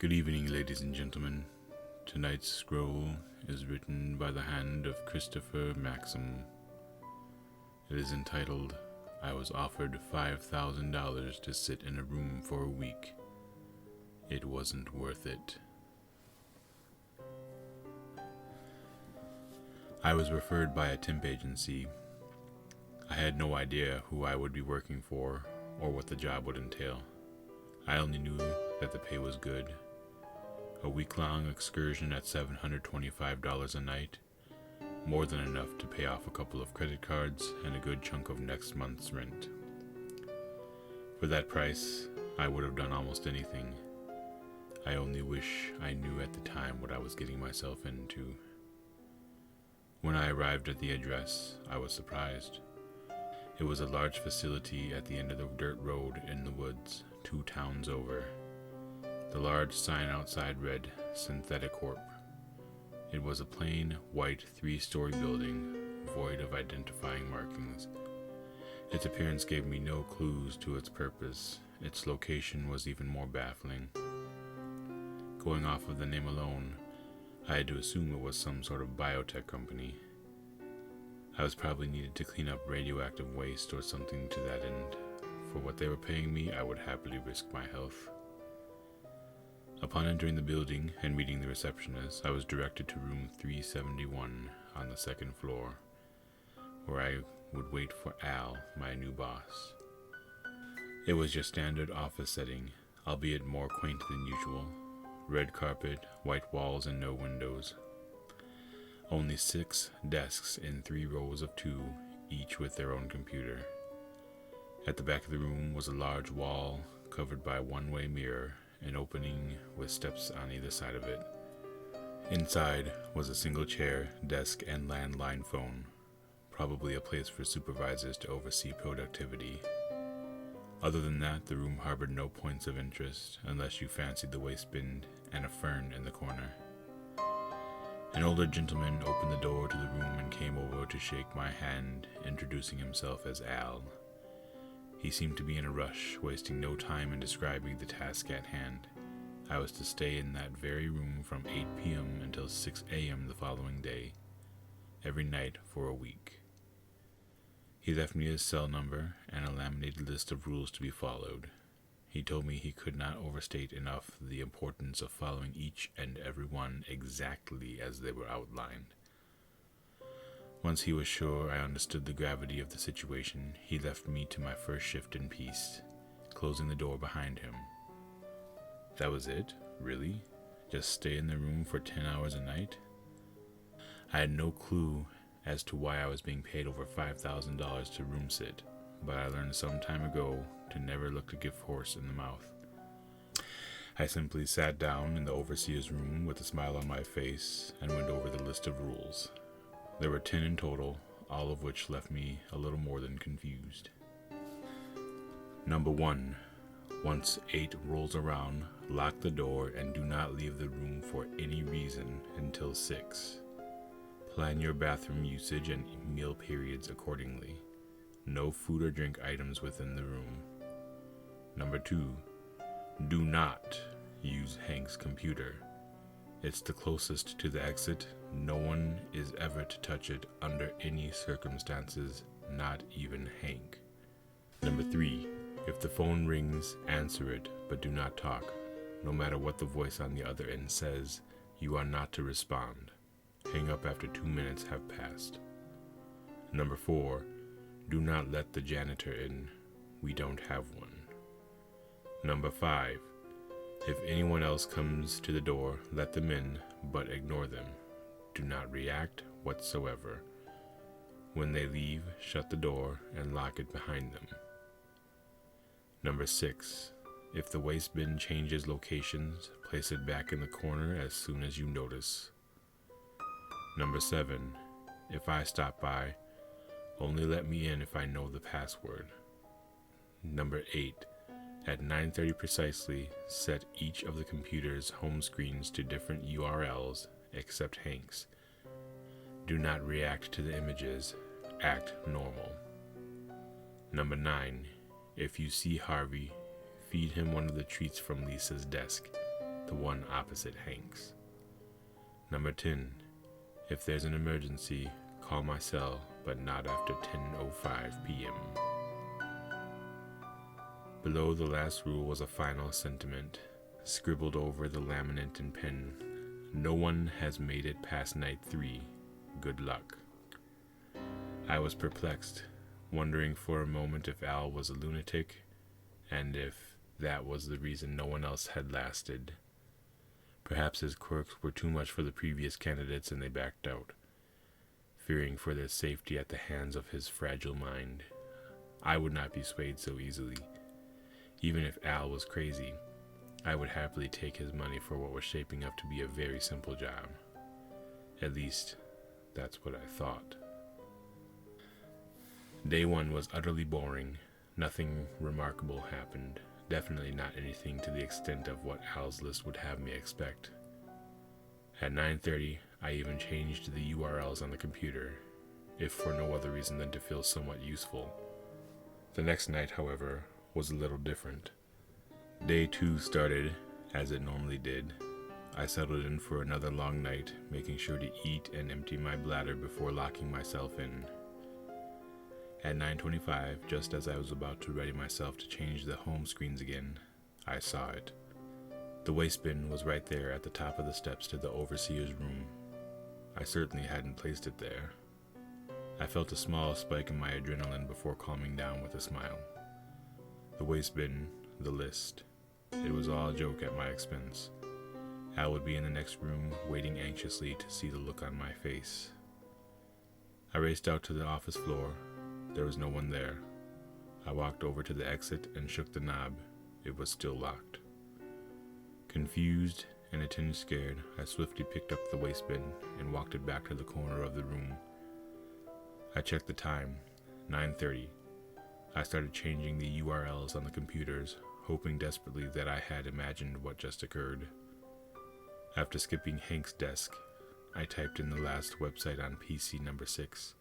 Good evening, ladies and gentlemen. Tonight's scroll is written by the hand of Christopher Maxim. It is entitled, I was offered $5,000 to sit in a room for a week. It wasn't worth it. I was referred by a temp agency. I had no idea who I would be working for or what the job would entail. I only knew that the pay was good. A week-long excursion at $725 a night, more than enough to pay off a couple of credit cards and a good chunk of next month's rent. For that price, I would have done almost anything. I only wish I knew at the time what I was getting myself into. When I arrived at the address, I was surprised. It was a large facility at the end of the dirt road in the woods, 2 towns over. The large sign outside read, Synthetic Corp. It was a plain, white, 3-story building, void of identifying markings. Its appearance gave me no clues to its purpose. Its location was even more baffling. Going off of the name alone, I had to assume it was some sort of biotech company. I was probably needed to clean up radioactive waste or something to that end. For what they were paying me, I would happily risk my health. Upon entering the building and meeting the receptionist, I was directed to room 371 on the 2nd floor, where I would wait for Al, my new boss. It was your standard office setting, albeit more quaint than usual. Red carpet, white walls, and no windows. Only 6 desks in 3 rows of 2, each with their own computer. At the back of the room was a large wall covered by a one-way mirror, an opening with steps on either side of it. Inside was a single chair, desk, and landline phone, probably a place for supervisors to oversee productivity. Other than that, the room harbored no points of interest, unless you fancied the waste bin and a fern in the corner. An older gentleman opened the door to the room and came over to shake my hand, introducing himself as Al. He seemed to be in a rush, wasting no time in describing the task at hand. I was to stay in that very room from 8 p.m. until 6 a.m. the following day, every night for a week. He left me his cell number and a laminated list of rules to be followed. He told me he could not overstate enough the importance of following each and every one exactly as they were outlined. Once he was sure I understood the gravity of the situation, he left me to my first shift in peace, closing the door behind him. That was it? Really? Just stay in the room for 10 hours a night? I had no clue as to why I was being paid over $5,000 to room sit, but I learned some time ago to never look a gift horse in the mouth. I simply sat down in the overseer's room with a smile on my face and went over the list of rules. There were 10 in total, all of which left me a little more than confused. Number 1. Once 8 rolls around, lock the door and do not leave the room for any reason until 6. Plan your bathroom usage and meal periods accordingly. No food or drink items within the room. Number 2. Do not use Hank's computer. It's the closest to the exit. No one is ever to touch it under any circumstances, not even Hank. Number 3. If the phone rings, answer it, but do not talk. No matter what the voice on the other end says, you are not to respond. Hang up after 2 minutes have passed. Number 4. Do not let the janitor in. We don't have one. Number 5. If anyone else comes to the door, let them in, but ignore them. Do not react whatsoever. When they leave, shut the door and lock it behind them. Number 6. If the waste bin changes locations, place it back in the corner as soon as you notice. Number 7. If I stop by, only let me in if I know the password. Number 8. At 9:30 precisely, set each of the computer's home screens to different URLs except Hank's. Do not react to the images. Act normal. Number 9. If you see Harvey, feed him one of the treats from Lisa's desk. the one opposite Hank's. Number 10. If there's an emergency, call my cell, but not after 10:05 p.m. Below the last rule was a final sentiment, scribbled over the laminate in pen. No one has made it past night 3. Good luck. I was perplexed, wondering for a moment if Al was a lunatic, and if that was the reason no one else had lasted. Perhaps his quirks were too much for the previous candidates and they backed out, fearing for their safety at the hands of his fragile mind. I would not be swayed so easily. Even if Al was crazy, I would happily take his money for what was shaping up to be a very simple job. At least, that's what I thought. Day 1 was utterly boring. Nothing remarkable happened. Definitely not anything to the extent of what Al's list would have me expect. At 9:30, I even changed the URLs on the computer, if for no other reason than to feel somewhat useful. The next night, however, was a little different. Day 2 started, as it normally did. I settled in for another long night, making sure to eat and empty my bladder before locking myself in. At 9:25, just as I was about to ready myself to change the home screens again, I saw it. The waste bin was right there at the top of the steps to the overseer's room. I certainly hadn't placed it there. I felt a small spike in my adrenaline before calming down with a smile. The waste bin, the list. It was all a joke at my expense. Al would be in the next room, waiting anxiously to see the look on my face. I raced out to the office floor. There was no one there. I walked over to the exit and shook the knob. It was still locked. Confused and a tinge scared, I swiftly picked up the waste bin and walked it back to the corner of the room. I checked the time, 9:30. I started changing the URLs on the computers, hoping desperately that I had imagined what just occurred. After skipping Hank's desk, I typed in the last website on PC number 6.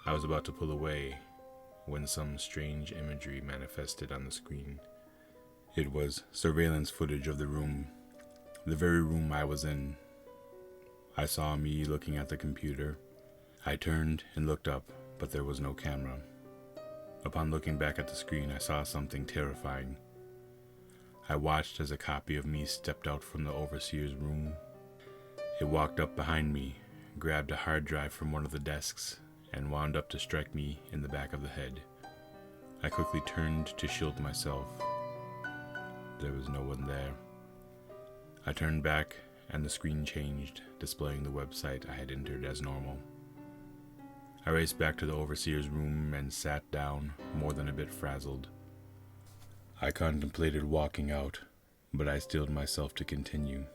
I was about to pull away when some strange imagery manifested on the screen. It was surveillance footage of the room, the very room I was in. I saw me looking at the computer. I turned and looked up, but there was no camera. Upon looking back at the screen, I saw something terrifying. I watched as a copy of me stepped out from the overseer's room. It walked up behind me, grabbed a hard drive from one of the desks, and wound up to strike me in the back of the head. I quickly turned to shield myself. There was no one there. I turned back, and the screen changed, displaying the website I had entered as normal. I raced back to the overseer's room and sat down, more than a bit frazzled. I contemplated walking out, but I steeled myself to continue.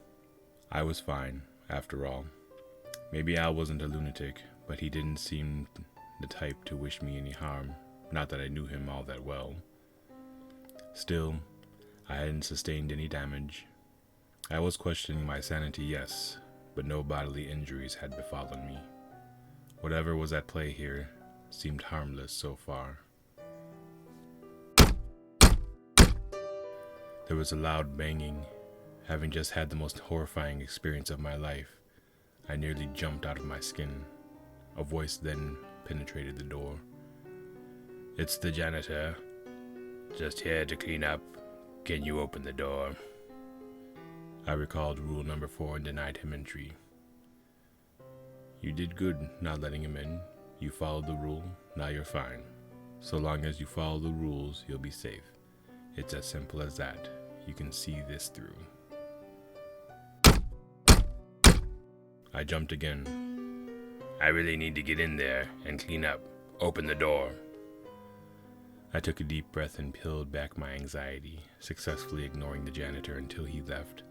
I was fine, after all. Maybe Al wasn't a lunatic, but he didn't seem the type to wish me any harm, not that I knew him all that well. Still, I hadn't sustained any damage. I was questioning my sanity, yes, but no bodily injuries had befallen me. Whatever was at play here seemed harmless so far. There was a loud banging. Having just had the most horrifying experience of my life, I nearly jumped out of my skin. A voice then penetrated the door. "It's the janitor. Just here to clean up. Can you open the door?" I recalled rule number 4 and denied him entry. "You did good not letting him in. You followed the rule, now you're fine. So long as you follow the rules, you'll be safe. It's as simple as that. You can see this through." I jumped again. "I really need to get in there and clean up. Open the door." I took a deep breath and peeled back my anxiety, successfully ignoring the janitor until he left.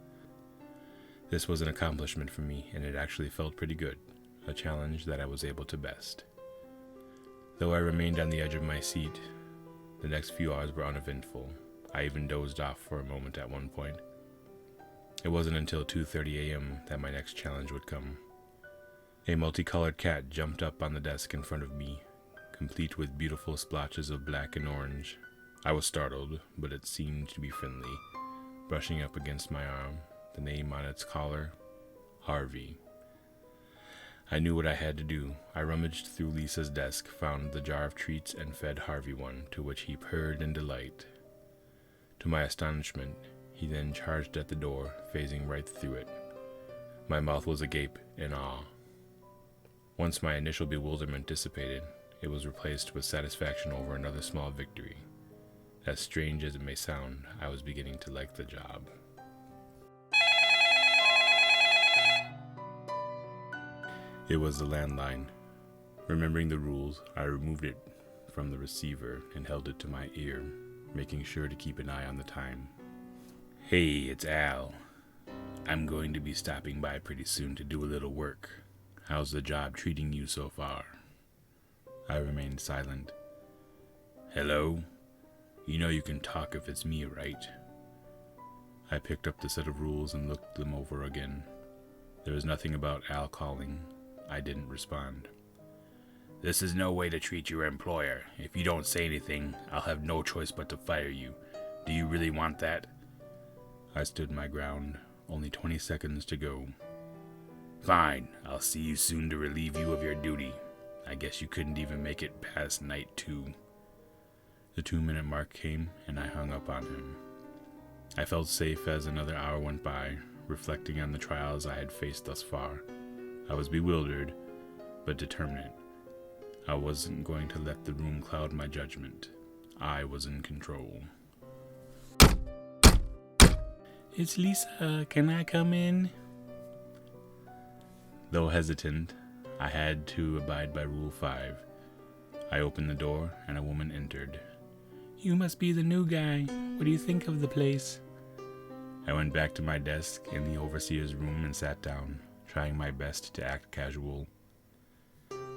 This was an accomplishment for me, and it actually felt pretty good, a challenge that I was able to best. Though I remained on the edge of my seat, the next few hours were uneventful. I even dozed off for a moment at one point. It wasn't until 2:30 a.m. that my next challenge would come. A multicolored cat jumped up on the desk in front of me, complete with beautiful splotches of black and orange. I was startled, but it seemed to be friendly. brushing up against my arm, the name on its collar, Harvey. I knew what I had to do. I rummaged through Lisa's desk, found the jar of treats, and fed Harvey one, to which he purred in delight. To my astonishment, he then charged at the door, phasing right through it. My mouth was agape in awe. Once my initial bewilderment dissipated, it was replaced with satisfaction over another small victory. As strange as it may sound, I was beginning to like the job. It was the landline. Remembering the rules, I removed it from the receiver and held it to my ear, making sure to keep an eye on the time. "Hey, it's Al. I'm going to be stopping by pretty soon to do a little work. How's the job treating you so far?" I remained silent. "Hello? You know you can talk if it's me, right?" I picked up the set of rules and looked them over again. There was nothing about Al calling. I didn't respond. "This is no way to treat your employer. If you don't say anything, I'll have no choice but to fire you. Do you really want that?" I stood my ground. Only 20 seconds to go. "Fine, I'll see you soon to relieve you of your duty. I guess you couldn't even make it past night 2. The 2-minute mark came, and I hung up on him. I felt safe as another hour went by, reflecting on the trials I had faced thus far. I was bewildered, but determined. I wasn't going to let the room cloud my judgment. I was in control. "It's Lisa. Can I come in?" Though hesitant, I had to abide by Rule 5. I opened the door, and a woman entered. "You must be the new guy. What do you think of the place?" I went back to my desk in the overseer's room and sat down, trying my best to act casual.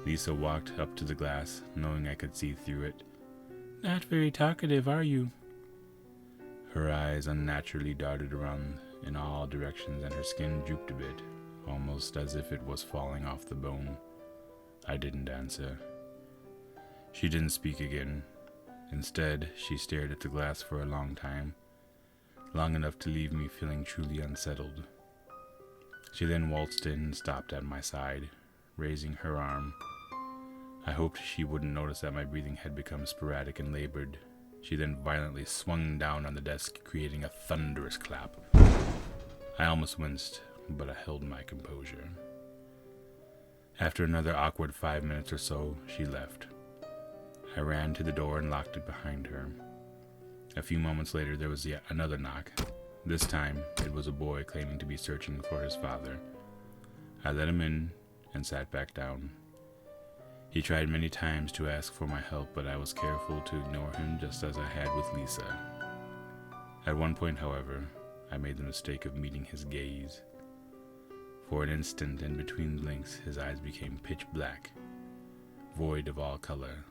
Lisa walked up to the glass, knowing I could see through it. "Not very talkative, are you?" Her eyes unnaturally darted around in all directions, and her skin drooped a bit, almost as if it was falling off the bone. I didn't answer. She didn't speak again. Instead, she stared at the glass for a long time, long enough to leave me feeling truly unsettled. She then waltzed in and stopped at my side, raising her arm. I hoped she wouldn't notice that my breathing had become sporadic and labored. She then violently swung down on the desk, creating a thunderous clap. I almost winced, but I held my composure. After another awkward 5 minutes or so, she left. I ran to the door and locked it behind her. A few moments later, there was yet another knock. This time, it was a boy claiming to be searching for his father. I let him in and sat back down. He tried many times to ask for my help, but I was careful to ignore him just as I had with Lisa. At one point, however, I made the mistake of meeting his gaze. For an instant, in between blinks, his eyes became pitch black, void of all color.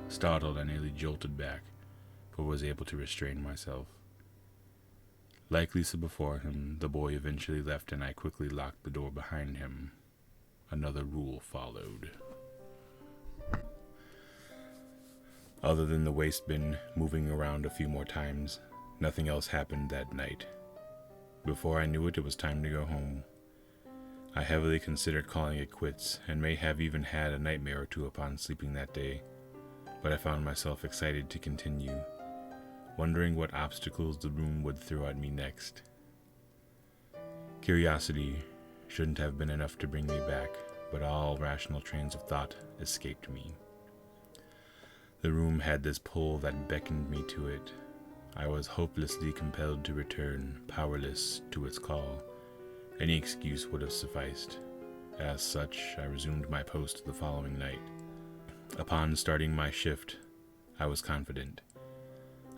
Startled, I nearly jolted back, but was able to restrain myself. Like Lisa before him, the boy eventually left, and I quickly locked the door behind him. Another rule followed. Other than the waste bin moving around a few more times, nothing else happened that night. Before I knew it, it was time to go home. I heavily considered calling it quits, and may have even had a nightmare or two upon sleeping that day, but I found myself excited to continue, wondering what obstacles the room would throw at me next. Curiosity shouldn't have been enough to bring me back, but all rational trains of thought escaped me. The room had this pull that beckoned me to it. I was hopelessly compelled to return, powerless to its call. Any excuse would have sufficed. As such, I resumed my post the following night. Upon starting my shift, I was confident.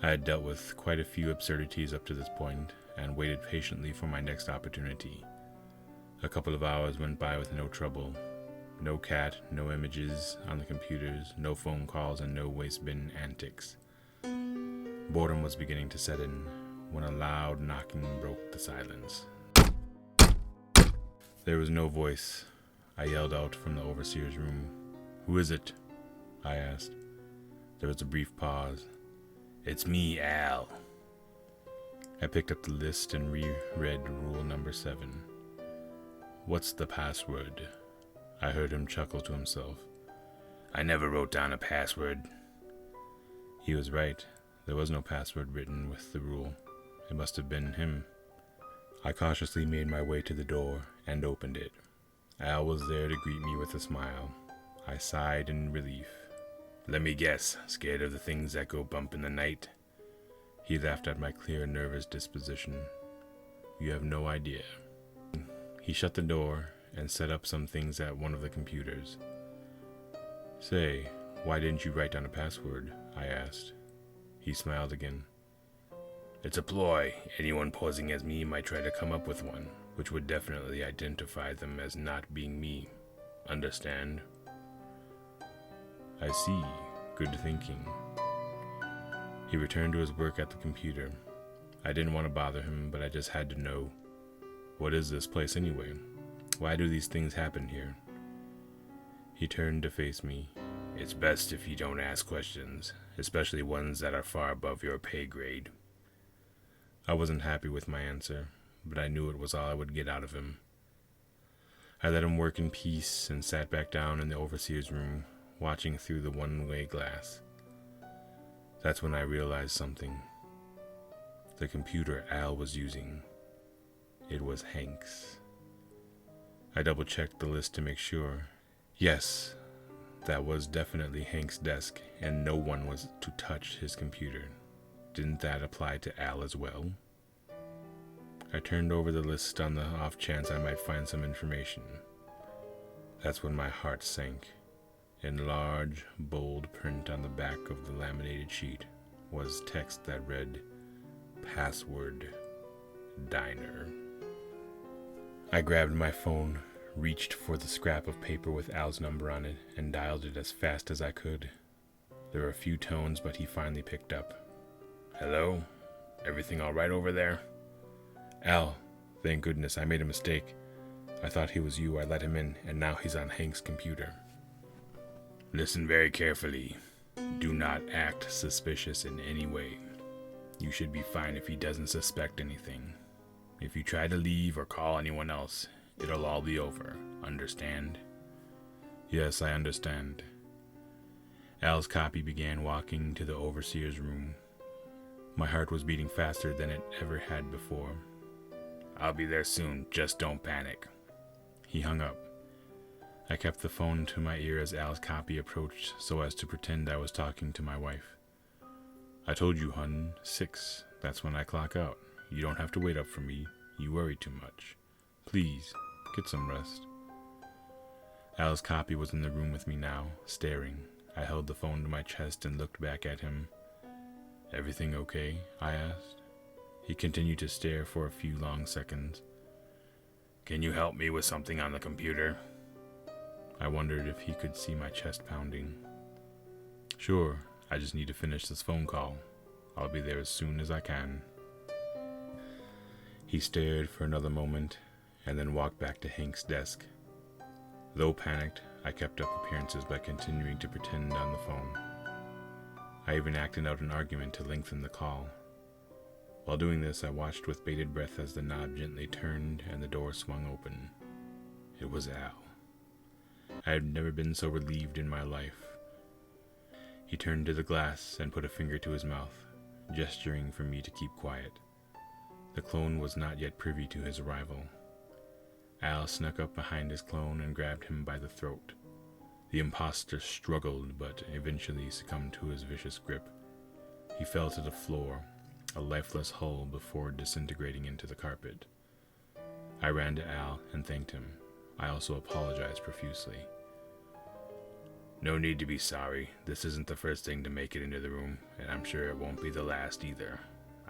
I had dealt with quite a few absurdities up to this point, and waited patiently for my next opportunity. A couple of hours went by with no trouble. No cat, no images on the computers, no phone calls, and no waste bin antics. Boredom was beginning to set in when a loud knocking broke the silence. There was no voice. I yelled out from the overseer's room. "Who is it?" I asked. There was a brief pause. "It's me, Al." I picked up the list and reread rule number 7. "What's the password?" I heard him chuckle to himself. "I never wrote down a password." He was right. There was no password written with the rule. It must have been him. I cautiously made my way to the door and opened it. Al was there to greet me with a smile. I sighed in relief. "Let me guess, scared of the things that go bump in the night?" He laughed at my clear, nervous disposition. "You have no idea." He shut the door and set up some things at one of the computers. "Say, why didn't you write down a password?" I asked. He smiled again. "It's a ploy. Anyone posing as me might try to come up with one, which would definitely identify them as not being me. Understand?" "I see. Good thinking." He returned to his work at the computer. I didn't want to bother him, but I just had to know. What is this place anyway? Why do these things happen here? He turned to face me. "It's best if you don't ask questions, especially ones that are far above your pay grade." I wasn't happy with my answer, but I knew it was all I would get out of him. I let him work in peace and sat back down in the overseer's room, watching through the one-way glass. That's when I realized something. The computer Al was using, it was Hank's. I double-checked the list to make sure. Yes, that was definitely Hank's desk, and no one was to touch his computer. Didn't that apply to Al as well? I turned over the list on the off chance I might find some information. That's when my heart sank. In large, bold print on the back of the laminated sheet was text that read, "Password Diner." I grabbed my phone, reached for the scrap of paper with Al's number on it, and dialed it as fast as I could. There were a few tones, but he finally picked up. "Hello? Everything all right over there?" "Al, thank goodness, I made a mistake. I thought he was you. I let him in, and now he's on Hank's computer." "Listen very carefully. Do not act suspicious in any way. You should be fine if he doesn't suspect anything. If you try to leave or call anyone else, it'll all be over. Understand?" "Yes, I understand." Al's copy began walking to the overseer's room. My heart was beating faster than it ever had before. "I'll be there soon. Just don't panic." He hung up. I kept the phone to my ear as Al's copy approached so as to pretend I was talking to my wife. "I told you, hun, 6. That's when I clock out. You don't have to wait up for me. You worry too much. Please, get some rest." Al's copy was in the room with me now, staring. I held the phone to my chest and looked back at him. "Everything okay?" I asked. He continued to stare for a few long seconds. "Can you help me with something on the computer?" I wondered if he could see my chest pounding. "Sure, I just need to finish this phone call. I'll be there as soon as I can." He stared for another moment and then walked back to Hank's desk. Though panicked, I kept up appearances by continuing to pretend on the phone. I even acted out an argument to lengthen the call. While doing this, I watched with bated breath as the knob gently turned and the door swung open. It was Al. I had never been so relieved in my life. He turned to the glass and put a finger to his mouth, gesturing for me to keep quiet. The clone was not yet privy to his arrival. Al snuck up behind his clone and grabbed him by the throat. The imposter struggled, but eventually succumbed to his vicious grip. He fell to the floor, a lifeless hull, before disintegrating into the carpet. I ran to Al and thanked him. I also apologized profusely. "No need to be sorry. This isn't the first thing to make it into the room, and I'm sure it won't be the last either.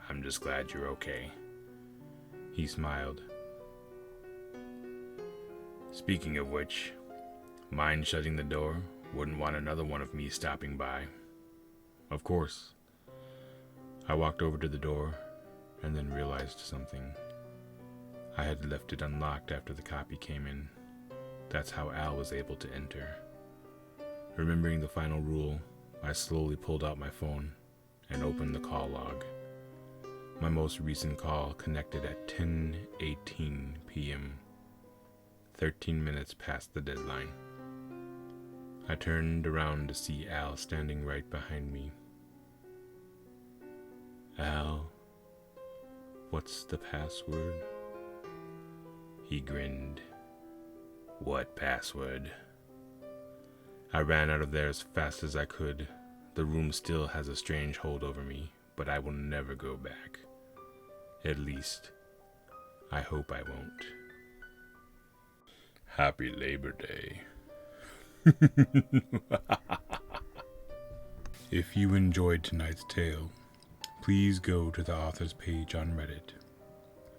I'm just glad you're okay." He smiled. "Speaking of which, mind shutting the door? Wouldn't want another one of me stopping by." "Of course." I walked over to the door and then realized something. I had left it unlocked after the copy came in. That's how Al was able to enter. Remembering the final rule, I slowly pulled out my phone and opened the call log. My most recent call connected at 10:18 p.m., 13 minutes past the deadline. I turned around to see Al standing right behind me. "Al, what's the password?" He grinned. "What password?" I ran out of there as fast as I could. The room still has a strange hold over me, but I will never go back. At least, I hope I won't. Happy Labor Day. If you enjoyed tonight's tale, please go to the author's page on Reddit.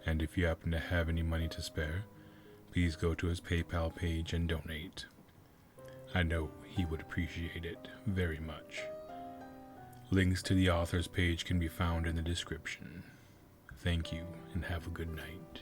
And if you happen to have any money to spare, please go to his PayPal page and donate. I know he would appreciate it very much. Links to the author's page can be found in the description. Thank you and have a good night.